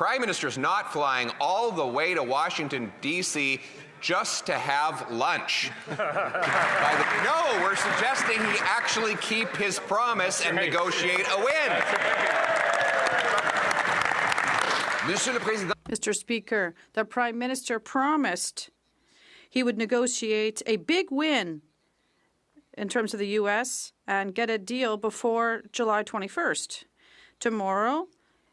Prime Minister's not flying all the way to Washington, D.C. just to have lunch. No, we're suggesting he actually keep his promise and negotiate a win. Mr. Speaker, the Prime Minister promised he would negotiate a big win in terms of the U.S. and get a deal before July 21st. Tomorrow,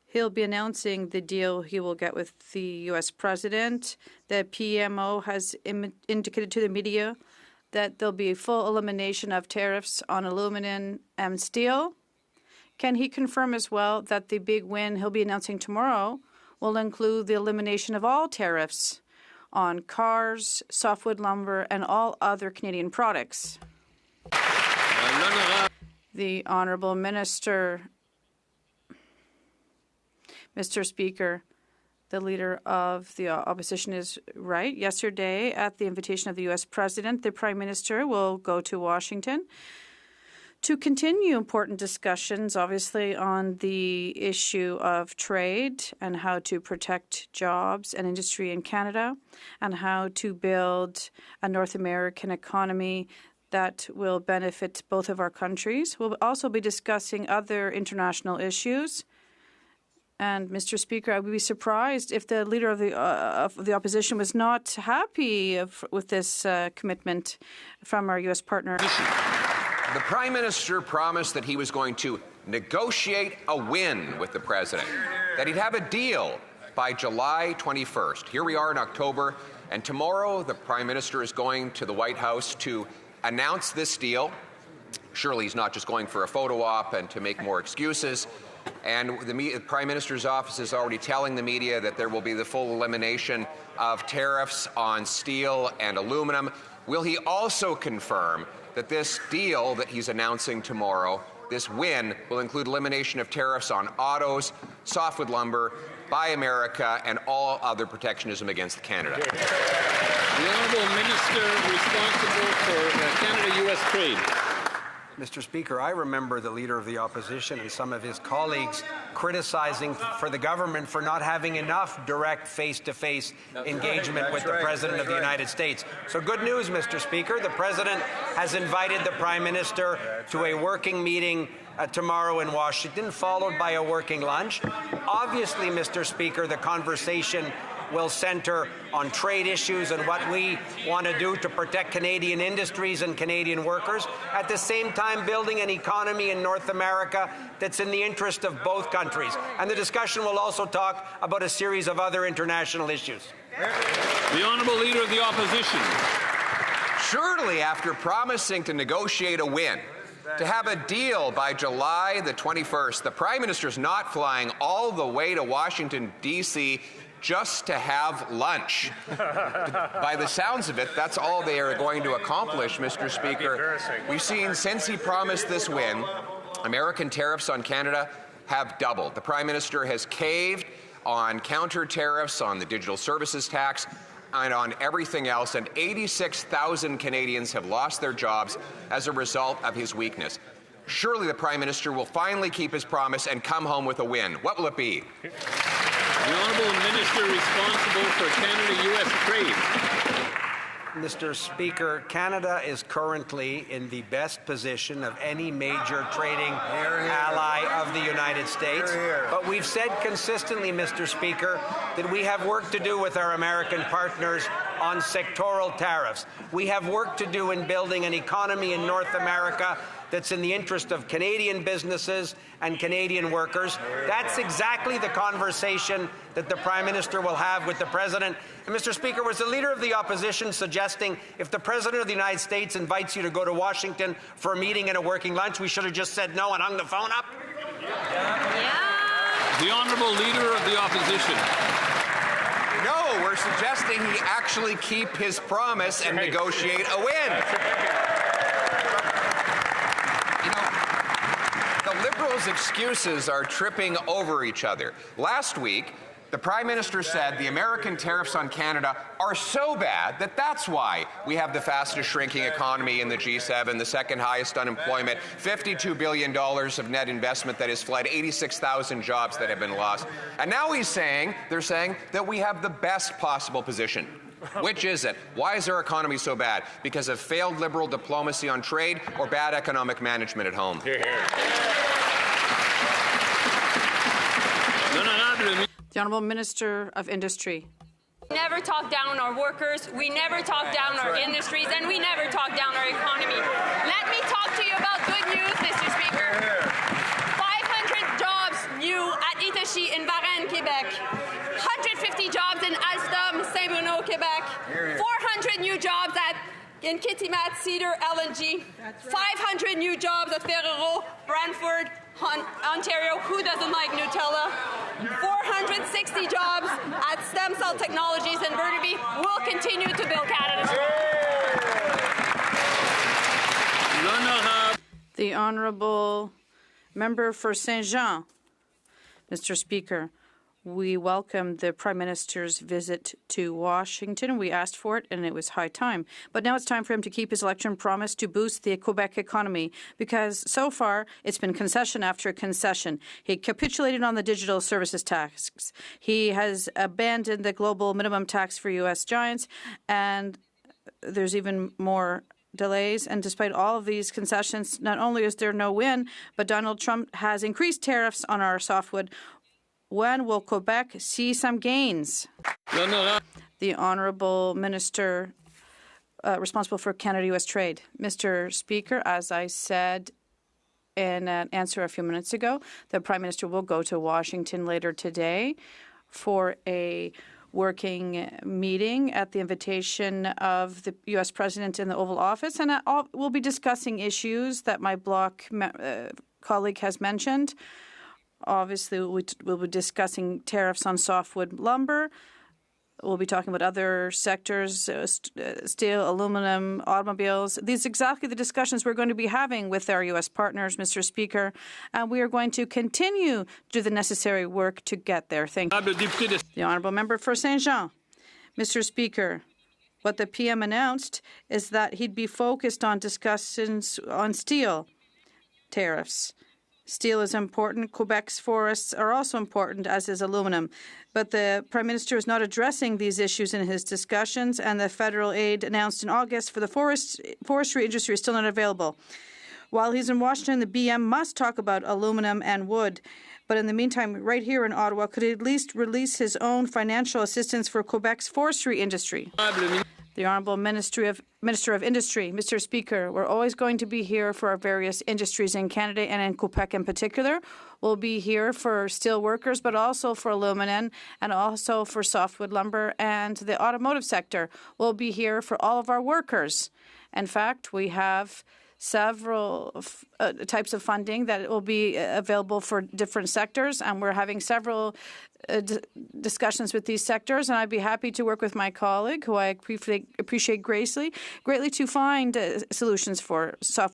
he'll be announcing the deal he will get with the U.S. president. The PMO has indicated to the media that there'll be a full elimination of tariffs on aluminum and steel. Can he confirm as well that the big win he'll be announcing tomorrow will include the elimination of all tariffs on cars, softwood lumber, and all other Canadian products? The Honourable Minister. Mr. Speaker, the Leader of the Opposition is right. Yesterday, at the invitation of the U.S. President, the Prime Minister will go to Washington to continue important discussions, obviously, on the issue of trade and how to protect jobs and industry in Canada and how to build a North American economy that will benefit both of our countries. We'll also be discussing other international issues. And, Mr. Speaker, I would be surprised if the Leader of the Opposition was not happy with this commitment from our U.S. partner. The Prime Minister promised that he was going to negotiate a win with the President, that he'd have a deal by July 21st. Here we are in October, and tomorrow the Prime Minister is going to the White House to announce this deal. Surely he's not just going for a photo op and to make more excuses. And the Prime Minister's office is already telling the media that there will be the full elimination of tariffs on steel and aluminum. Will he also confirm that this deal that he's announcing tomorrow, this win, will include elimination of tariffs on autos, softwood lumber, Buy America, and all other protectionism against Canada? The Honourable Minister responsible for Canada-U.S. trade. Mr. Speaker, I remember the Leader of the Opposition and some of his colleagues criticizing for the government for not having enough direct face-to-face engagement with the President of the United States. So good news, Mr. Speaker. The President has invited the Prime Minister to a working meeting tomorrow in Washington, followed by a working lunch. Obviously, Mr. Speaker, the conversation will center on trade issues and what we want to do to protect Canadian industries and Canadian workers, at the same time building an economy in North America that's in the interest of both countries. And the discussion will also talk about a series of other international issues. The Honourable Leader of the Opposition. Surely, after promising to negotiate a win, to have a deal by July the 21st, the Prime Minister's not flying all the way to Washington, D.C. just to have lunch. By the sounds of it, that's all they are going to accomplish, Mr. Speaker. We've seen since he promised this win, American tariffs on Canada have doubled. The Prime Minister has caved on counter tariffs on the digital services tax and on everything else, and 86,000 Canadians have lost their jobs as a result of his weakness. Surely the Prime Minister will finally keep his promise and come home with a win. What will it be? The Honourable Minister responsible for Canada-U.S. trade. Mr. Speaker, Canada is currently in the best position of any major trading ally of the United States. But we've said consistently, Mr. Speaker, that we have work to do with our American partners on sectoral tariffs. We have work to do in building an economy in North America that's in the interest of Canadian businesses and Canadian workers. That's exactly the conversation that the Prime Minister will have with the President. And, Mr. Speaker, was the Leader of the Opposition suggesting if the President of the United States invites you to go to Washington for a meeting and a working lunch, we should have just said no and hung the phone up? The Honourable Leader of the Opposition. No, we're suggesting he actually keep his promise and negotiate a win. The Liberals' excuses are tripping over each other. Last week, The Prime Minister said the American tariffs on Canada are so bad that that's why we have the fastest shrinking economy in the G7, the second highest unemployment, $52 billion of net investment that has fled, 86,000 jobs that have been lost. And now they're saying that we have the best possible position. Which is it? Why is our economy so bad? Because of failed Liberal diplomacy on trade or bad economic management at home? Hear, hear. The Honourable Minister of Industry. We never talk down our workers, we never talk down our industries, and we never talk down our economy. Let me talk to you about good news, Mr. Speaker. 500 jobs new at Itachi in Varennes, Quebec. 150 jobs in Alstom, Saint-Bruno, Quebec. 400 new jobs in Kitimat, Cedar, LNG. 500 new jobs at Ferrero, Brantford, Ontario. Who doesn't like Nutella? 460 jobs at Stem Cell Technologies in Burnaby. We'll continue to build Canada strong. The Honourable Member for Saint Jean. Mr. Speaker, we welcome the Prime Minister's visit to Washington. We asked for it, and it was high time. But now it's time for him to keep his election promise to boost the Quebec economy, because so far it's been concession after concession. He capitulated on the digital services tax. He has abandoned the global minimum tax for U.S. giants, and there's even more delays. And despite all of these concessions, not only is there no win, but Donald Trump has increased tariffs on our softwood. When will Quebec see some gains? The Honourable Minister responsible for Canada-U.S. trade. Mr. Speaker, as I said in an answer a few minutes ago, the Prime Minister will go to Washington later today for a working meeting at the invitation of the U.S. President in the Oval Office, and we'll be discussing issues that my Bloc colleague has mentioned. Obviously, we'll be discussing tariffs on softwood lumber. We'll be talking about other sectors, steel, aluminum, automobiles. These are exactly the discussions we're going to be having with our U.S. partners, Mr. Speaker, and we are going to continue to do the necessary work to get there. Thank you. The Honourable Member for Saint Jean. Mr. Speaker, what the PM announced is that he'd be focused on discussions on steel tariffs. Steel is important. Quebec's forests are also important, as is aluminum. But the Prime Minister is not addressing these issues in his discussions, and the federal aid announced in August for the forestry industry is still not available. While he's in Washington, the BM must talk about aluminum and wood. But in the meantime, right here in Ottawa, could he at least release his own financial assistance for Quebec's forestry industry? The Honourable Minister of Industry. Mr. Speaker, we're always going to be here for our various industries in Canada and in Quebec in particular. We'll be here for steel workers, but also for aluminum and also for softwood lumber and the automotive sector. We'll be here for all of our workers. In fact, we have several types of funding that will be available for different sectors, and we're having several discussions with these sectors, and I'd be happy to work with my colleague, who I appreciate greatly to find solutions for softwood